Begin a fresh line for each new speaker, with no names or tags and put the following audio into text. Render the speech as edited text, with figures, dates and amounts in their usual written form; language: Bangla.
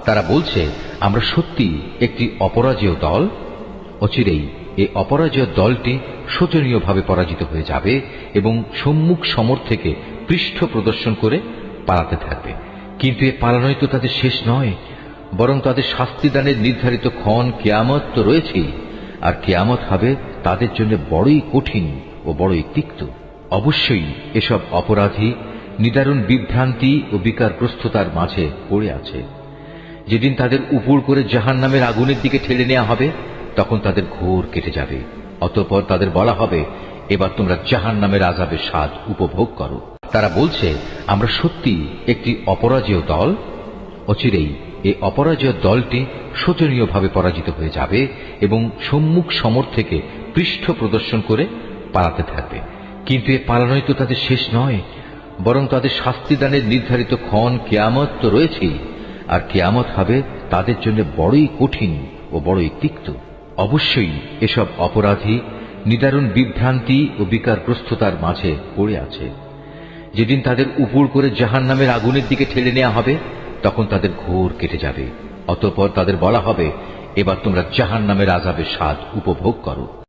তারা বলছে, আমরা সত্যি একটি অপরাজেয় দল। অচিরেই এই অপরাজেয় দলটি শোচনীয়ভাবে পরাজিত হয়ে যাবে এবং সম্মুখ সমর থেকে পৃষ্ঠ প্রদর্শন করে পালাতে থাকবে। কিন্তু এ পালানোই তো তাদের শেষ নয়, বরং তাদের শাস্তিদানের নির্ধারিত ক্ষণ কিয়ামত তো রয়েছেই, আর কিয়ামত হবে তাদের জন্য বড়ই কঠিন ও বড়ই তিক্ত। অবশ্যই এসব অপরাধী নিদারুণ বিভ্রান্তি ও বিকারগ্রস্ততার মাঝে পড়ে আছে। যেদিন তাদের উপর করে জাহান্নামের আগুনের দিকে ঠেলে নেওয়া হবে, তখন তাদের ঘোর কেটে যাবে। অতঃপর তাদের বলা হবে, এবার তোমরা জাহান্নামের আযাবের স্বাদ উপভোগ করো। তারা বলছে, আমরা সত্যি একটি অপরাজেয় দল। অচিরেই এই অপরাজেয় দলটি শোচনীয়ভাবে পরাজিত হয়ে যাবে এবং সম্মুখ সমর থেকে পৃষ্ঠ প্রদর্শন করে পালাতে থাকবে। কিন্তু এ পালানোই তো তাদের শেষ নয়, বরং তাদের শাস্তিদানের নির্ধারিত ক্ষণ কিয়ামত তো রয়েছেই, আর কিয়ামত হবে তাদের জন্য বড়ই কঠিন ও বড়ই তিক্ত। অবশ্যই এসব অপরাধী নিদারুণ বিভ্রান্তি ও বিকারগ্রস্ততার মাঝে পড়ে আছে। যেদিন তাদের উপর করে জাহান্নামের আগুনের দিকে ঠেলে নেওয়া হবে, তখন তাদের ঘোর কেটে যাবে। অতঃপর তাদের বলা হবে, এবার তোমরা জাহান্নামের আযাবের স্বাদ উপভোগ করো।